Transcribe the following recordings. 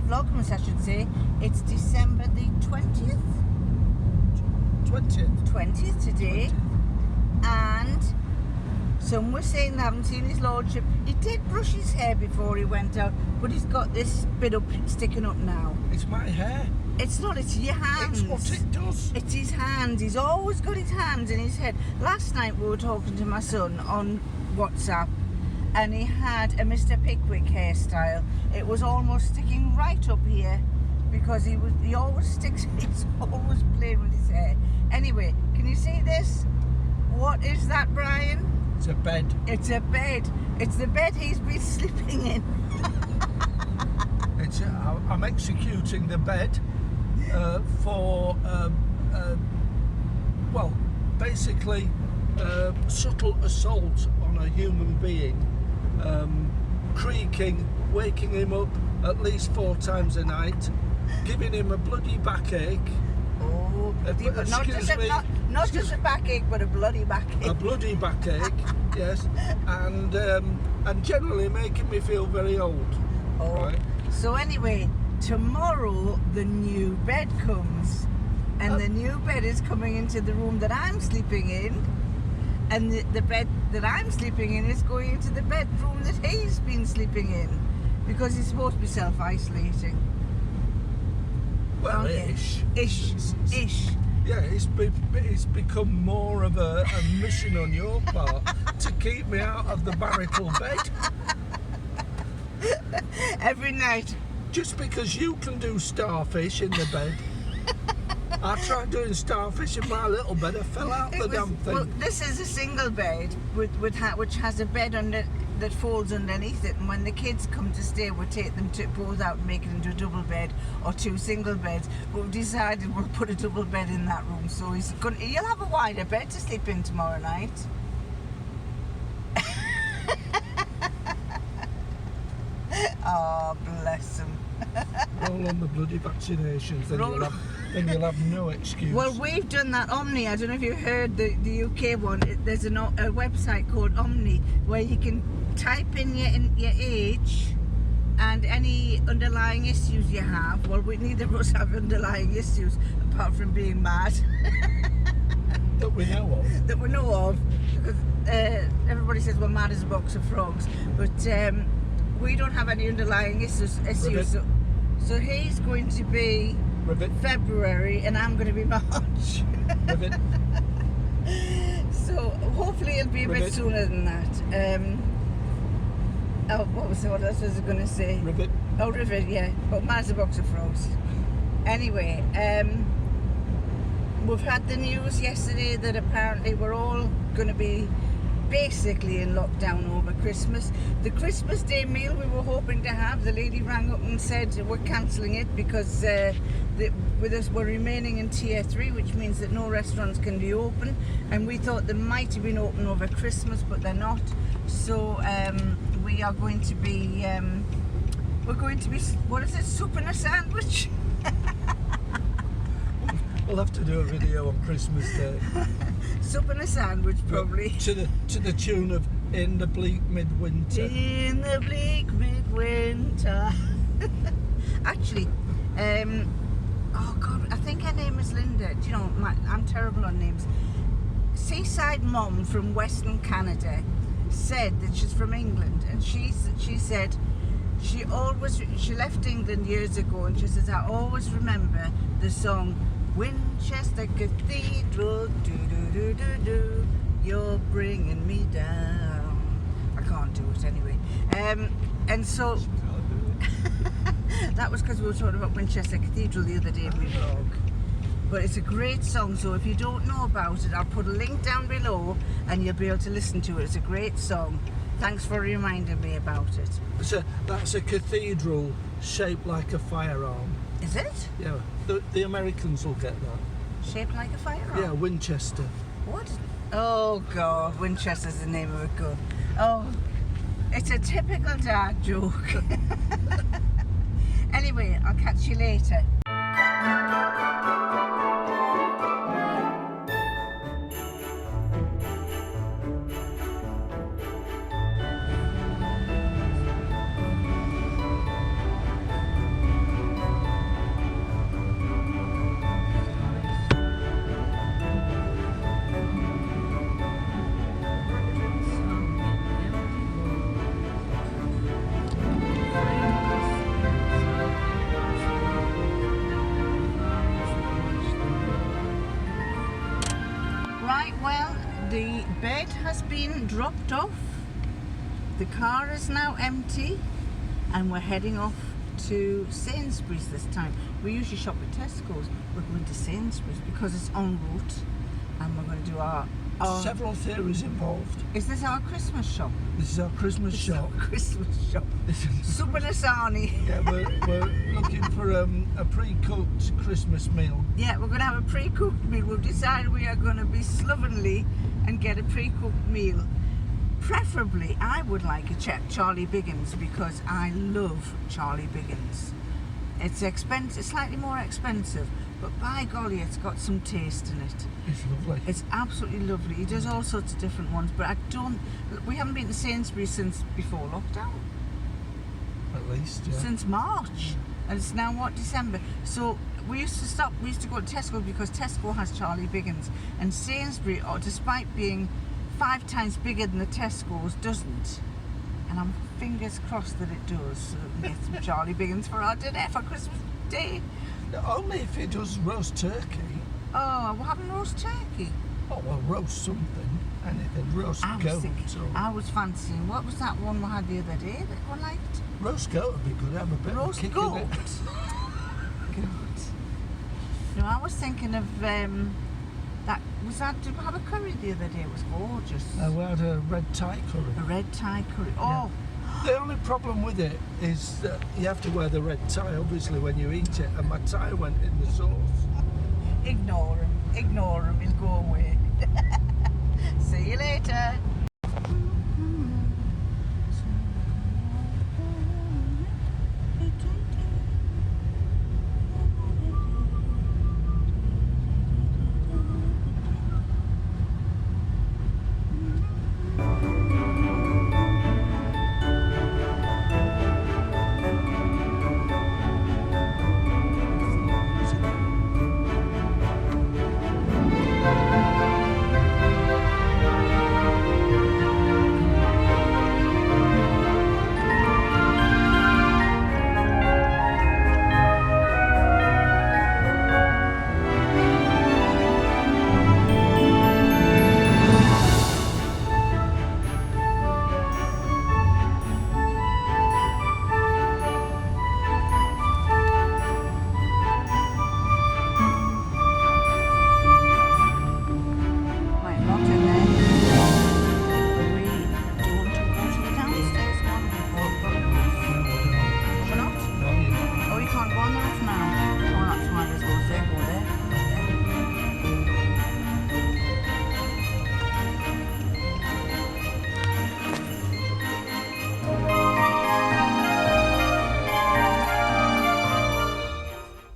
Vlogmas, I should say. It's December the 20th? 20th today. 20th. And some were saying they haven't seen his lordship. He did brush his hair before he went out, but he's got this bit up sticking up now. It's my hair. It's not, it's your hands. It's what it does. It's his hands. He's always got his hands in his head. Last night we were talking to my son on WhatsApp, and he had a Mr. Pickwick hairstyle. It was almost sticking right up here because he always sticks. He's always playing with his hair. Anyway, can you see this? What is that, Brian? It's a bed. It's a bed. It's the bed he's been sleeping in. I'm executing the bed for well, basically subtle assault on a human being, creaking, waking him up at least 4 times a night, giving him a bloody backache. Oh, bloody, but not just a backache, but a bloody backache. A bloody backache, yes, and generally making me feel very old. Oh, right? So anyway, tomorrow the new bed comes, and the new bed is coming into the room that I'm sleeping in, and the bed that I'm sleeping in is going into the bedroom that he's been sleeping in, because he's supposed to be self-isolating. Well, ish. Ish. Yeah, it's become more of a mission on your part to keep me out of the marital bed. Every night. Just because you can do starfish in the bed. I tried doing starfish in my little bed, I fell out the damn thing. Well, this is a single bed which has a bed under that folds underneath it, and when the kids come to stay, we'll take them to both out and make it into a double bed or 2 single beds. But we've decided we'll put a double bed in that room, so you'll have a wider bed to sleep in tomorrow night. Oh, bless him. Roll on the bloody vaccinations, then you'll have no excuse. Well, we've done that Omni. I don't know if you heard the UK one. There's a website called Omni where you can type in your age and any underlying issues you have. Well, neither of us have underlying issues apart from being mad. That we know of. That we know of. Because everybody says we're mad as a box of frogs. But we don't have any underlying issues. So he's going to be February and I'm going to be March. So hopefully it'll be a bit sooner than that. What else was I going to say? Rivet. Oh, Rivet, yeah. But mine's a box of frogs. Anyway, we've had the news yesterday that apparently we're all going to be basically in lockdown over Christmas. The Christmas Day meal we were hoping to have, the lady rang up and said we're cancelling it because with us we're remaining in tier 3, which means that no restaurants can be open, and we thought they might have been open over Christmas, but they're not. So we are going to be what is it, soup and a sandwich? We'll have to do a video on Christmas Day. Soup and a sandwich, probably. To the tune of In the Bleak Midwinter. In the bleak midwinter. Actually, oh God, I think her name is Linda. Do you know, I'm terrible on names. Seaside Mom from Western Canada said that she's from England, and she said she left England years ago, and she says, I always remember the song Winchester Cathedral, do-do-do-do-do, you're bringing me down. I can't do it anyway. And so that was because we were talking about Winchester Cathedral the other day in my vlog. But it's a great song, so if you don't know about it, I'll put a link down below and you'll be able to listen to it. It's a great song. Thanks for reminding me about it. That's a cathedral shaped like a firearm. Is it? Yeah, the Americans will get that. Shaped like a firearm? Yeah, Winchester. What? Oh God, Winchester's the name of a gun. Oh, it's a typical dad joke. Anyway, I'll catch you later. bed has been dropped off. The car is now empty, and we're heading off to Sainsbury's this time. We usually shop at Tesco's. We're going to Sainsbury's because it's en route, and we're going to do our Several theories involved. Is this our Christmas shop? This is our Christmas shop. Christmas shop. Subanasani. Yeah, we're looking for a pre-cooked Christmas meal. Yeah, we're going to have a pre-cooked meal. We've decided we are going to be slovenly and get a pre-cooked meal. Preferably, I would like a Charlie Biggins because I love Charlie Biggins. It's expensive, slightly more expensive, but by golly, it's got some taste in it. It's lovely. It's absolutely lovely. He does all sorts of different ones, but we haven't been to Sainsbury's since before lockdown. At least, yeah. Since March. And it's now, what, December? So we used to go to Tesco because Tesco has Charlie Biggins. And Sainsbury, despite being 5 times bigger than the Tesco's, doesn't. And I'm fingers crossed that it does, so that we can get some Charlie Biggins for our dinner for Christmas Day. Only if it does roast turkey. Oh, we're having roast turkey. Oh, well, roast something. Anything. Roast goat. I was fancying, what was that one we had the other day that one liked? Roast goat would be good. Have a bit Roast of kick goat? in it. Good. No, I was thinking of did we have a curry the other day? It was gorgeous. We had a red Thai curry. A red Thai curry. Oh. The only problem with it is that you have to wear the red tie, obviously, when you eat it, and my tie went in the sauce. Ignore him, he'll go away. See you later.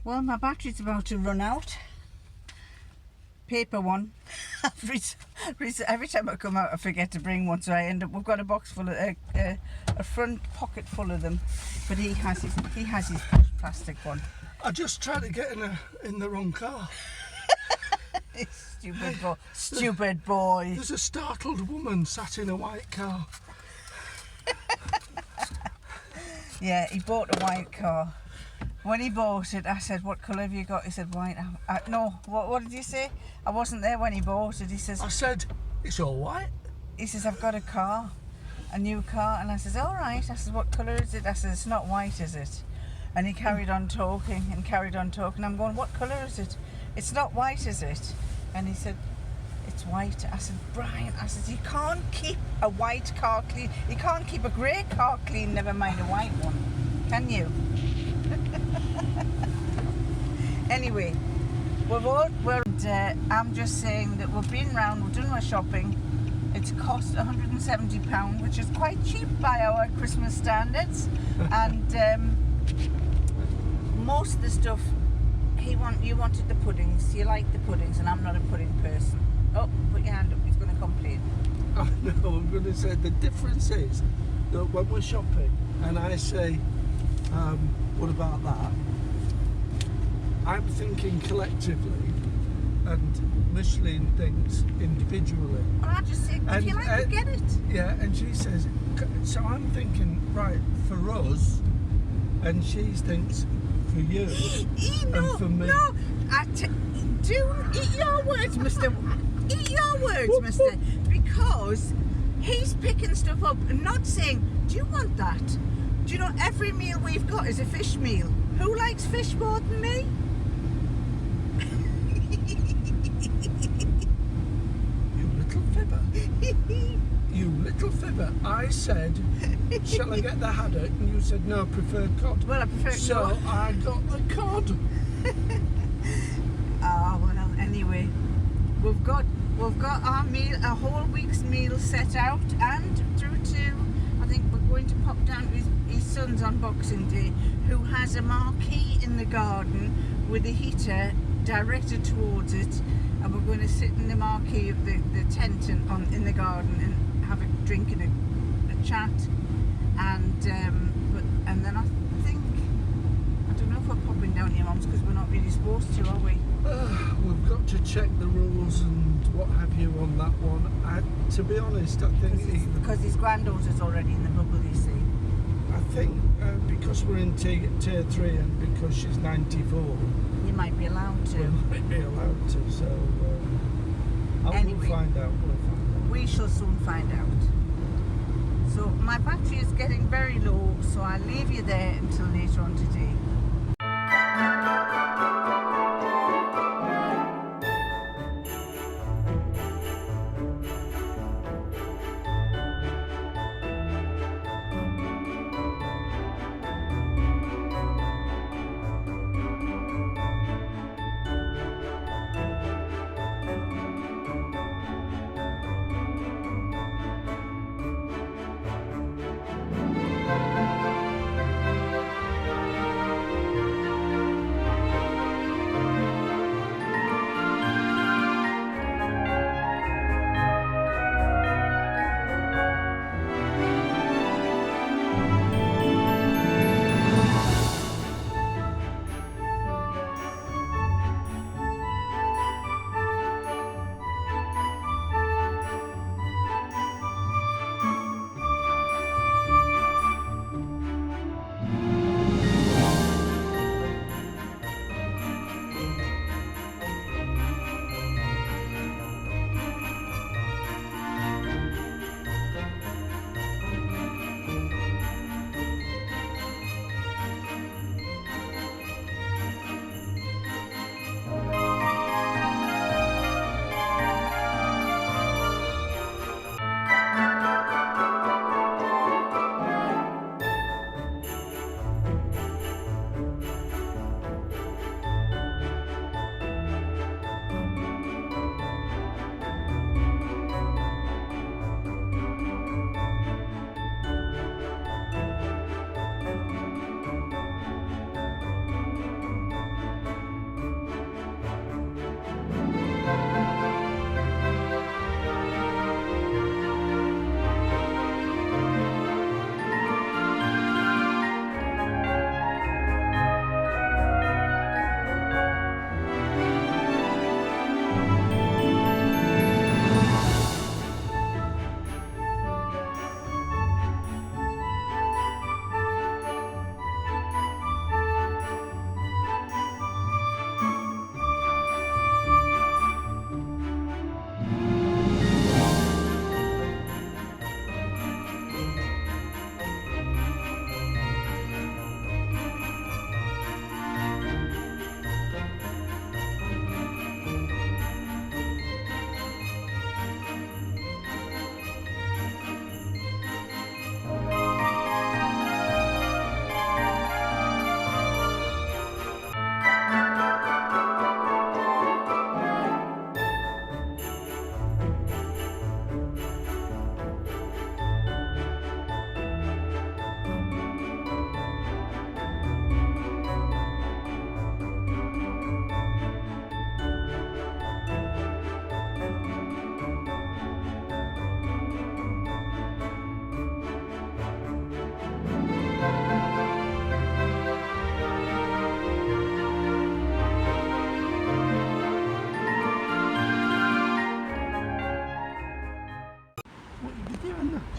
Well, my battery's about to run out. Paper one. Every time I come out I forget to bring one, so I end up, we've got a box full of, a front pocket full of them, but he has his plastic one. I just tried to get in the wrong car. Stupid boy. Stupid boy. There's a startled woman sat in a white car. Yeah, he bought a white car. When he bought it, I said, "What colour have you got?" He said, "White." No, what did you say? I wasn't there when he bought it. He says, I said, "It's all white." He says, "I've got a new car." And I says, "All right." I says, "What colour is it?" I says, "It's not white, is it?" And he carried on talking and carried on talking. I'm going, "What colour is it?" "It's not white, is it?" And he said, "It's white." I said, "Brian," I said, "you can't keep a white car clean. You can't keep a grey car clean, never mind a white one. Can you?" Anyway, I'm just saying that we've been round, we've done our shopping. It's cost £170, which is quite cheap by our Christmas standards. And most of the stuff, you wanted the puddings, you like the puddings, and I'm not a pudding person. Oh, put your hand up, he's going to complain. I know, I'm going to say the difference is that when we're shopping and I say, what about that? I'm thinking collectively and Micheline thinks individually. Well, I just say, if you like it, get it. Yeah, and she says, so I'm thinking, right, for us, and she thinks for you and for me. No, do eat your words, mister. Eat your words, mister. Because because he's picking stuff up and not saying, do you want that? Do you know every meal we've got is a fish meal? Who likes fish more than me? You little fibber. You little fibber. I said, shall I get the haddock? And you said, no, I prefer cod. Well, I prefer So no. I got the cod. Oh, well, anyway, we've got our meal, a whole week's meal set out, and through to, I think we're going to pop down to his son's on Boxing Day, who has a marquee in the garden with a heater directed towards it, and we're going to sit in the marquee of the tent in the garden and have a drink and a chat, and then I think, I don't know if we're popping down to your mum's because we're not really supposed to, are we? We've got to check the rules and what have you on that one. To be honest, I think Because his granddaughter's already in the bubble, you see. I think because we're in tier 3 and because she's 94, You might be allowed we to. might be allowed to. So Anyway. we'll find out. We shall soon find out. So my battery is getting very low, so I'll leave you there until later on today.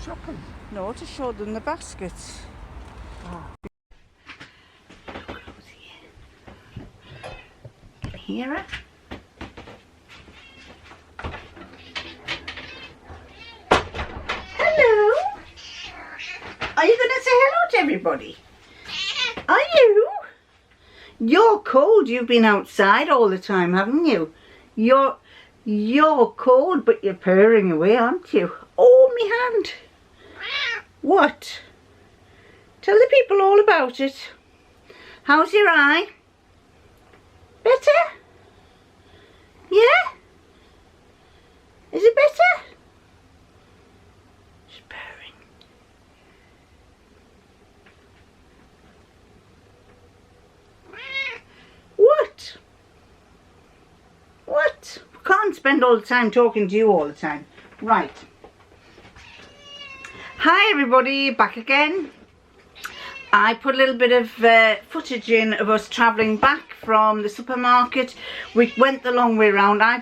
shopping? No, to show them the baskets. Oh. Can you hear it? Are you going to say hello to everybody? Are you? You're cold. You've been outside all the time, haven't you? You're cold, but you're purring away, aren't you? Oh, me hand. What? Tell the people all about it. How's your eye? Better? Yeah? Is it better? She's purring. What? What? We can't spend all the time talking to you all the time. Right. Hi everybody, back again. I put a little bit of footage in of us travelling back from the supermarket. We went the long way round. I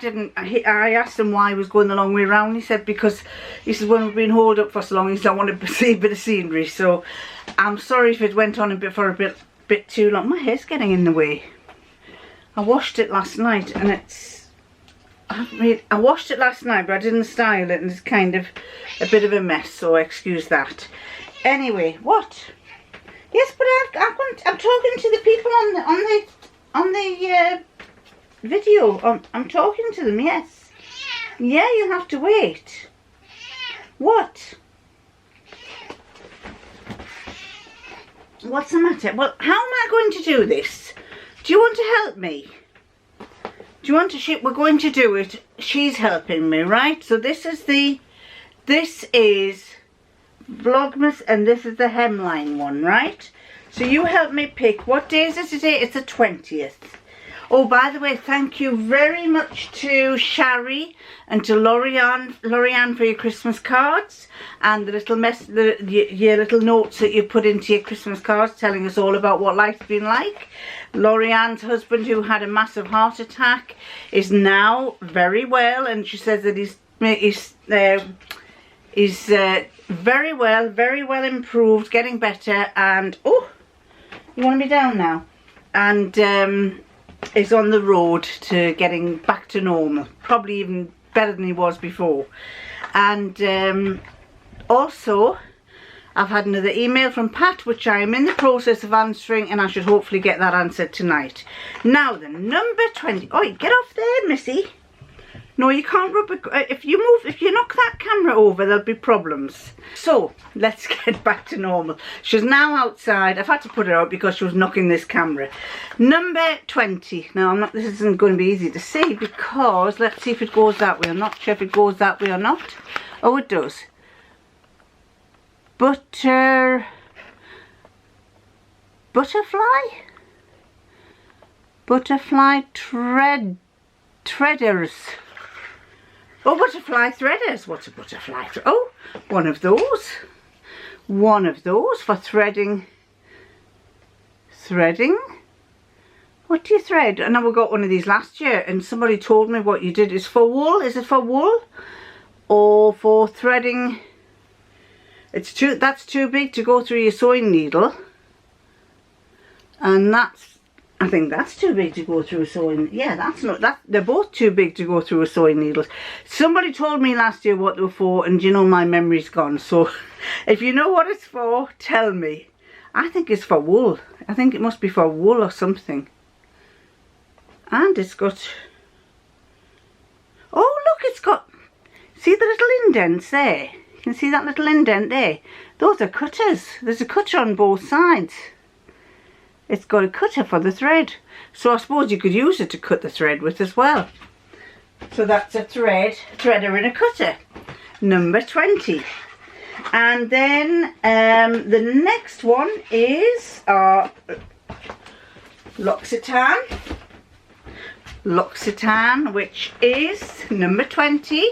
asked him why he was going the long way round. He said because, he said, when we've been holed up for so long, he said I want to see a bit of scenery. So I'm sorry if it went on for a bit too long. My hair's getting in the way. I washed it last night and I washed it last night, but I didn't style it and it's kind of a bit of a mess, so excuse that. Anyway, what? Yes, but I'm talking to the people on the video. I'm talking to them. Yes. Yeah, you'll have to wait. What? What's the matter? Well, how am I going to do this? Do you want to help me? Do you want to? We're going to do it. She's helping me, right? So this is Vlogmas, and this is the hemline one, right? So you help me pick. What day is it today? It's the 20th. Oh, by the way, thank you very much to Shari and to Lorianne for your Christmas cards and the little your little notes that you put into your Christmas cards telling us all about what life's been like. Lorianne's husband, who had a massive heart attack, is now very well, and she says that he's very well improved, getting better, and oh, you want to be down now, and is on the road to getting back to normal, probably even better than he was before. And also I've had another email from Pat, which I am in the process of answering, and I should hopefully get that answered tonight. Now then, number 20. Oh, get off there, Missy. No, you can't rub it. If you knock that camera over, there'll be problems. So let's get back to normal. She's now outside. I've had to put her out because she was knocking this camera. Number 20. Now this isn't going to be easy to see because let's see if it goes that way. I'm not sure if it goes that way or not. Oh, it does. Butterfly. Treaders. Oh, butterfly threaders. What's a butterfly? Oh, one of those. One of those for threading. Threading? What do you thread? I know we got one of these last year and somebody told me what you did. It's for wool. Is it for wool? Or for threading? That's too big to go through your sewing needle. And I think that's too big to go through a sewing. Yeah, that's not that. They're both too big to go through a sewing needle. Somebody told me last year what they were for, and you know my memory's gone. So, if you know what it's for, tell me. I think it's for wool. I think it must be for wool or something. And it's got. Oh look, it's got. See the little indents there. You can see that little indent there. Those are cutters. There's a cutter on both sides. It's got a cutter for the thread, so I suppose you could use it to cut the thread with as well. So that's a threader and a cutter. Number 20. And then the next one is L'Occitane, which is number 20.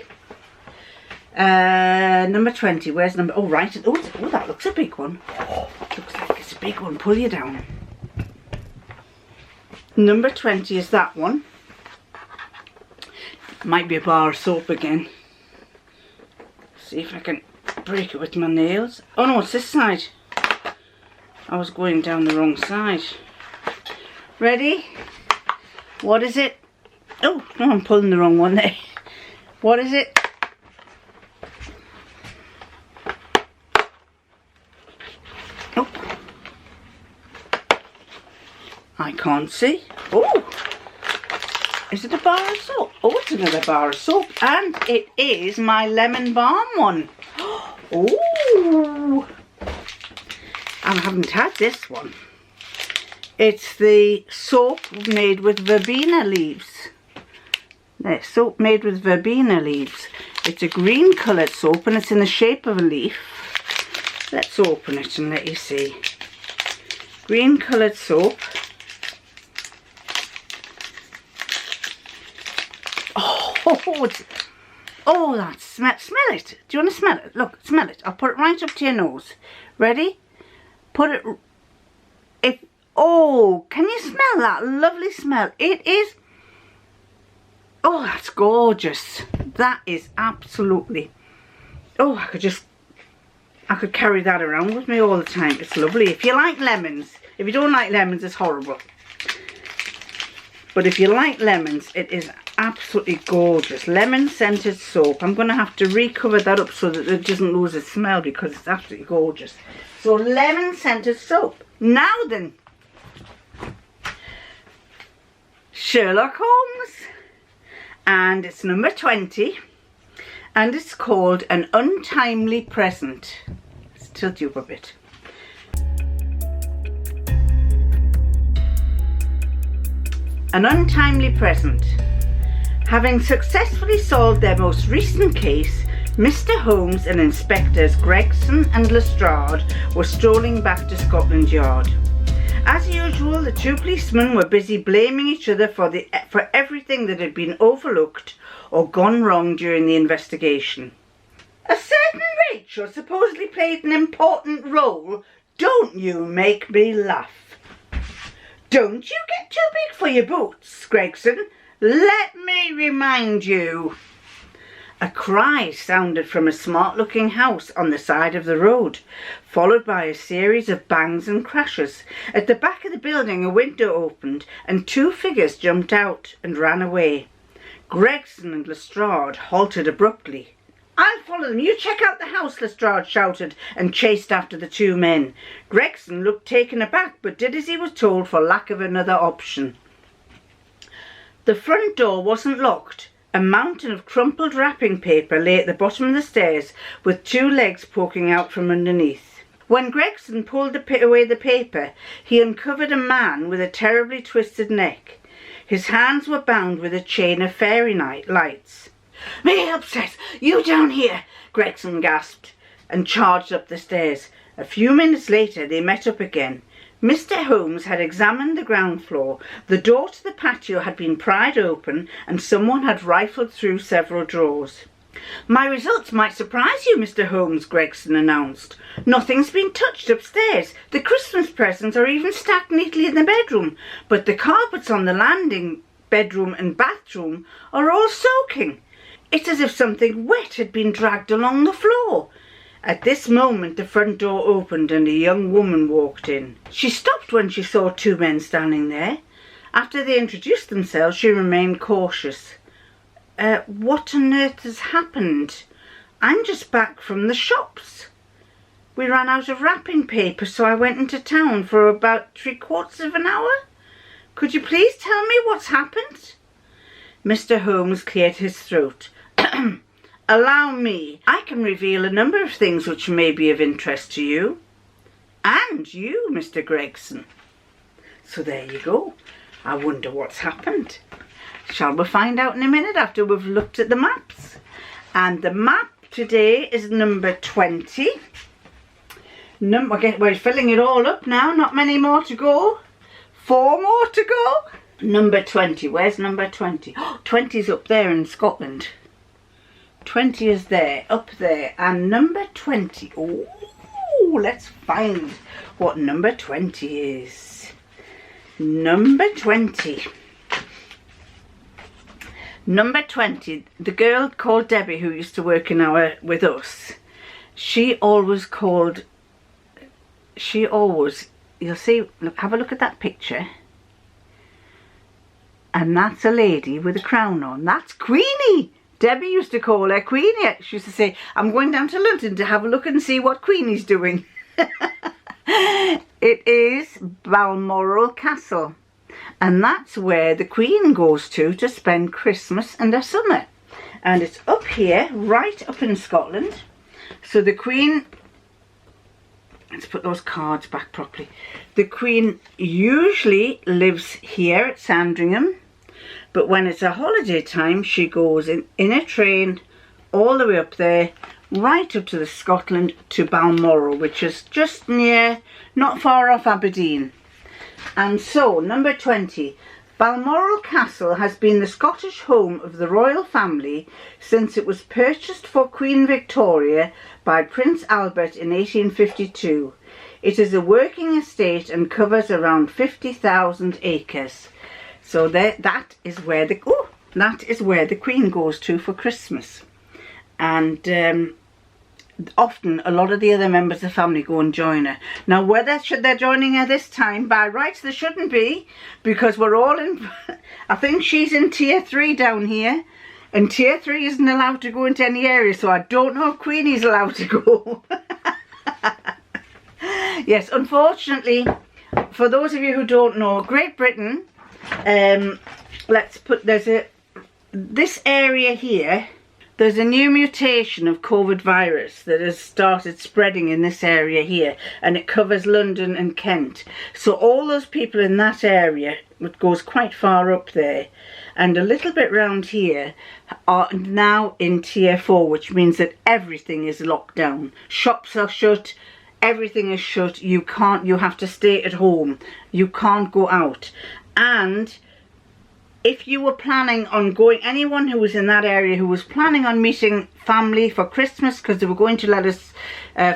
Number 20. Where's number? Oh, right. Oh, that looks a big one. Looks like it's a big one. Pull you down. Number 20 is that one. Might be a bar of soap again. See if I can break it with my nails. Oh no, it's this side. I was going down the wrong side. Ready? What is it? Oh, no, I'm pulling the wrong one there. What is it? I can't see. Oh, is it a bar of soap? Oh, it's another bar of soap. And it is my lemon balm one. Oh, I haven't had this one. It's the soap made with verbena leaves. There's soap made with verbena leaves. It's a green coloured soap and it's in the shape of a leaf. Let's open it and let you see. Green coloured soap. Oh, that smell it. Do you want to smell it? Look, smell it. I'll put it right up to your nose. Ready? Put it. Oh, can you smell that lovely smell? It is. Oh, that's gorgeous. That is absolutely. Oh, I could carry that around with me all the time. It's lovely. If you like lemons, if you don't like lemons, it's horrible. But if you like lemons, it is absolutely gorgeous. Lemon scented soap. I'm going to have to recover that up so that it doesn't lose its smell because it's absolutely gorgeous. So lemon scented soap. Now then, Sherlock Holmes. And it's number 20. And it's called An Untimely Present. Let's tilt you up a bit. An untimely present. Having successfully solved their most recent case, Mr. Holmes and Inspectors Gregson and Lestrade were strolling back to Scotland Yard. As usual, the two policemen were busy blaming each other for everything that had been overlooked or gone wrong during the investigation. A certain Rachel supposedly played an important role. Don't you make me laugh. Don't you get too big for your boots, Gregson. Let me remind you. A cry sounded from a smart-looking house on the side of the road, followed by a series of bangs and crashes. At the back of the building, a window opened and two figures jumped out and ran away. Gregson and Lestrade halted abruptly. I'll follow them. You check out the house, Lestrade shouted and chased after the two men. Gregson looked taken aback but did as he was told for lack of another option. The front door wasn't locked. A mountain of crumpled wrapping paper lay at the bottom of the stairs with two legs poking out from underneath. When Gregson pulled away the paper, he uncovered a man with a terribly twisted neck. His hands were bound with a chain of fairy lights. "Me upset, you down here," Gregson gasped and charged up the stairs. A few minutes later they met up again. Mr. Holmes had examined the ground floor. The door to the patio had been pried open and someone had rifled through several drawers. "My results might surprise you, Mr. Holmes," Gregson announced. "Nothing's been touched upstairs. The Christmas presents are even stacked neatly in the bedroom, but the carpets on the landing, bedroom and bathroom are all soaking. It's as if something wet had been dragged along the floor." At this moment the front door opened and a young woman walked in. She stopped when she saw two men standing there. After they introduced themselves, she remained cautious. What on earth has happened? I'm just back from the shops. We ran out of wrapping paper, so I went into town for about 3/4 of an hour. Could you please tell me what's happened?" Mr. Holmes cleared his throat. "Allow me. I can reveal a number of things which may be of interest to you. And you, Mr. Gregson. So there you go. I wonder what's happened. Shall we find out in a minute after we've looked at the maps? And the map today is number 20. We're filling it all up now. Not many more to go. 4 more to go. Number 20. Where's number 20? Oh, 20's up there in Scotland. 20 is there, up there, and number 20. Oh, let's find what number 20 is. Number 20. Number 20, the girl called Debbie who used to work with us, she always, you'll see, look, have a look at that picture. And that's a lady with a crown on. That's Queenie. Debbie used to call her Queenie. She used to say, "I'm going down to London to have a look and see what Queenie's doing." It is Balmoral Castle. and that's where the Queen goes to spend Christmas and her summer. And it's up here, right up in Scotland. So the Queen, let's put those cards back properly. The Queen usually lives here at Sandringham, but when it's a holiday time, she goes in a train all the way up there, right up to the Scotland, to Balmoral, which is just near, not far off Aberdeen. And so, number 20, Balmoral Castle has been the Scottish home of the royal family since it was purchased for Queen Victoria by Prince Albert in 1852. It is a working estate and covers around 50,000 acres. So that is where the Queen goes to for Christmas. And often a lot of the other members of the family go and join her. Now, whether they're joining her this time, by rights they shouldn't be, because we're all in, I think she's in tier 3 down here, and tier 3 isn't allowed to go into any area, so I don't know if Queenie's allowed to go. Yes, unfortunately, for those of you who don't know, Great Britain, this area here, there's a new mutation of COVID virus that has started spreading in this area here, and it covers London and Kent. So all those people in that area, it goes quite far up there, and a little bit round here, are now in tier 4, which means that everything is locked down. Shops are shut, everything is shut, you have to stay at home, you can't go out. And if you were planning on going, anyone who was in that area who was planning on meeting family for Christmas, because they were going to let us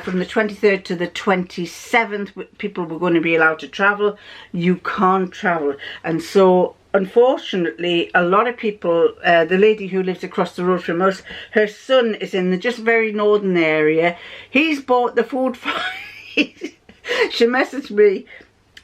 from the 23rd to the 27th, people were going to be allowed to travel, you can't travel. And so unfortunately, a lot of people, the lady who lives across the road from us, her son is in the just very northern area. He's bought the food for she messaged me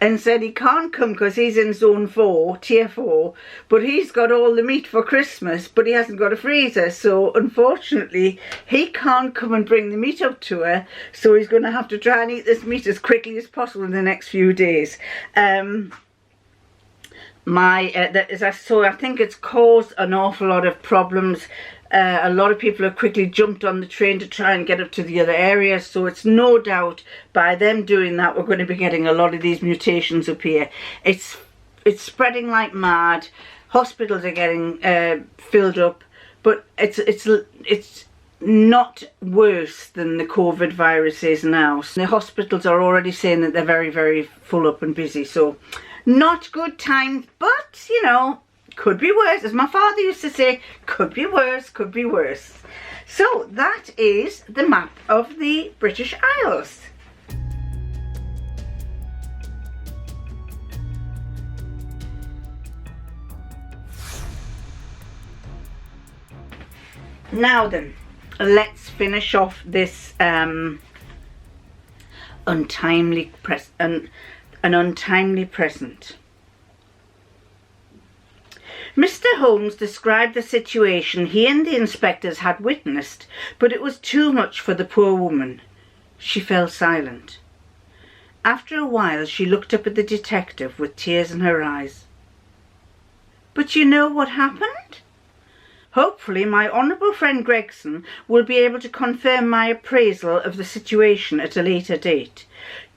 and said he can't come because he's in zone 4, tier 4, but he's got all the meat for Christmas, but he hasn't got a freezer. So unfortunately, he can't come and bring the meat up to her, so he's going to have to try and eat this meat as quickly as possible in the next few days. So I think it's caused an awful lot of problems. A lot of people have quickly jumped on the train to try and get up to the other areas, so it's no doubt by them doing that we're going to be getting a lot of these mutations up here. It's spreading like mad. Hospitals are getting filled up, but it's not worse than the COVID virus is now. So the hospitals are already saying that they're very, very full up and busy, so not good times, but you know, could be worse. As my father used to say, could be worse, could be worse. So that is the map of the British Isles. Now then, let's finish off this untimely present. Mr. Holmes described the situation he and the inspectors had witnessed, but it was too much for the poor woman. She fell silent. After a while she looked up at the detective with tears in her eyes. "But you know what happened? Hopefully my honourable friend Gregson will be able to confirm my appraisal of the situation at a later date.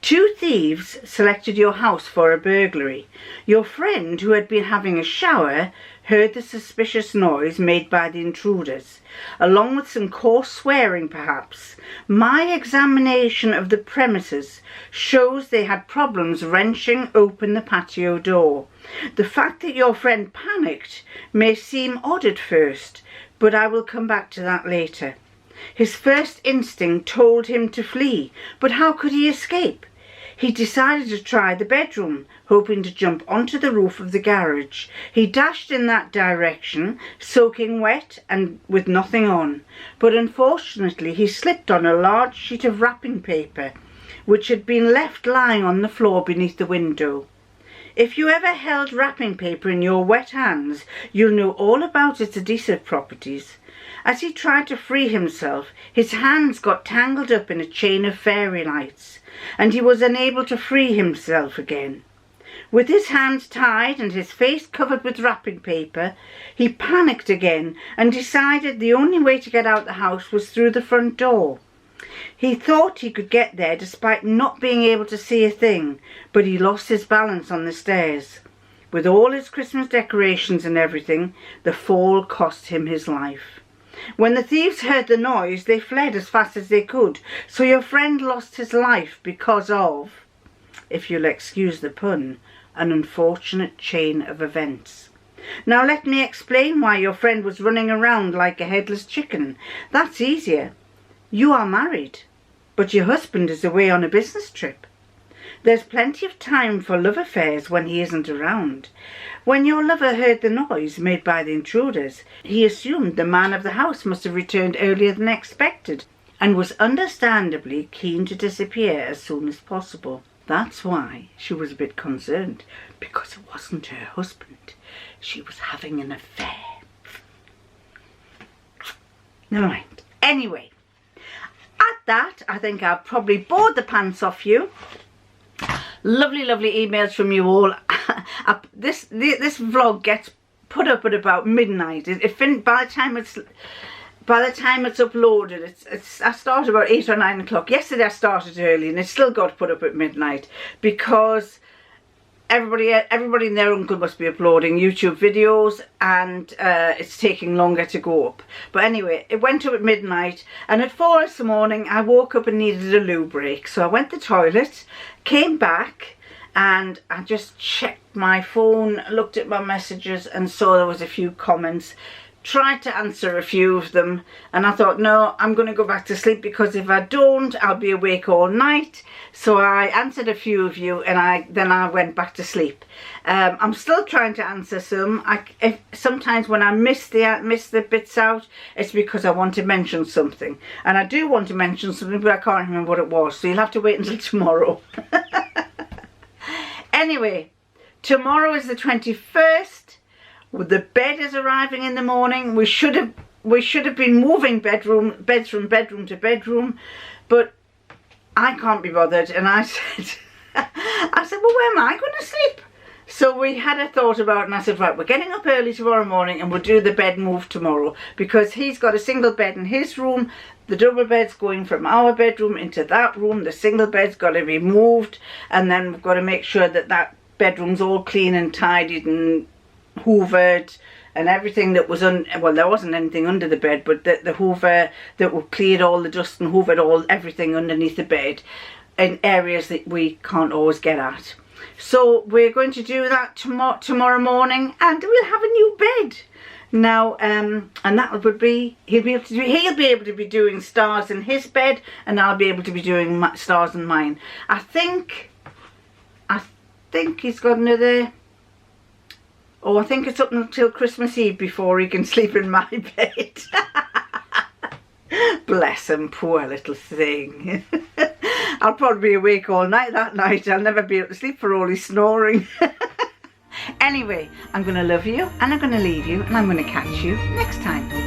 2 thieves selected your house for a burglary. Your friend, who had been having a shower, heard the suspicious noise made by the intruders, along with some coarse swearing perhaps. My examination of the premises shows they had problems wrenching open the patio door. The fact that your friend panicked may seem odd at first, but I will come back to that later. His first instinct told him to flee, but how could he escape? He decided to try the bedroom, hoping to jump onto the roof of the garage. He dashed in that direction, soaking wet and with nothing on, but unfortunately he slipped on a large sheet of wrapping paper, which had been left lying on the floor beneath the window. If you ever held wrapping paper in your wet hands, you'll know all about its adhesive properties. As he tried to free himself, his hands got tangled up in a chain of fairy lights, and he was unable to free himself again. With his hands tied and his face covered with wrapping paper, he panicked again and decided the only way to get out the house was through the front door. He thought he could get there despite not being able to see a thing, but he lost his balance on the stairs. With all his Christmas decorations and everything, the fall cost him his life. When the thieves heard the noise, they fled as fast as they could, so your friend lost his life because of, if you'll excuse the pun, an unfortunate chain of events. Now let me explain why your friend was running around like a headless chicken. That's easier. You are married, but your husband is away on a business trip. There's plenty of time for love affairs when he isn't around. When your lover heard the noise made by the intruders, he assumed the man of the house must have returned earlier than expected and was understandably keen to disappear as soon as possible. That's why she was a bit concerned, because it wasn't her husband. She was having an affair. Never mind. Anyway, at that, I think I've probably bored the pants off you. Lovely, lovely emails from you all. This vlog gets put up at about midnight. By the time it's uploaded, I start about 8 or 9 o'clock. Yesterday I started early and it still got put up at midnight because everybody and their uncle must be uploading YouTube videos and it's taking longer to go up. But anyway, it went up at midnight, and at 4 this morning I woke up and needed a loo break. So I went to the toilet, came back, and I just checked my phone, looked at my messages and saw there was a few comments. Tried to answer a few of them, and I thought, no, I'm going to go back to sleep, because if I don't, I'll be awake all night. So I answered a few of you, and then I went back to sleep. I'm still trying to answer some. Sometimes when I miss the bits out, it's because I want to mention something, and I do want to mention something, but I can't remember what it was. So you'll have to wait until tomorrow. Anyway, tomorrow is the 21st. The bed is arriving in the morning. We should have been moving beds from bedroom to bedroom, but I can't be bothered. And I said, well, where am I going to sleep? So we had a thought about it, and I said, right, we're getting up early tomorrow morning and we'll do the bed move tomorrow, because he's got a single bed in his room. The double bed's going from our bedroom into that room. The single bed's got to be moved, and then we've got to make sure that that bedroom's all clean and tidied and hoovered, and everything that was well, there wasn't anything under the bed, but the hoover that cleared all the dust and hoovered everything underneath the bed in areas that we can't always get at. So we're going to do that tomorrow morning, and we'll have a new bed now, and that would be, he'll be able to be doing stars in his bed, and I'll be able to be doing stars in mine. I think he's got another, I think it's up until Christmas Eve before he can sleep in my bed. Bless him, poor little thing. I'll probably be awake all night that night. I'll never be able to sleep for all his snoring. Anyway, I'm going to love you, and I'm going to leave you, and I'm going to catch you next time.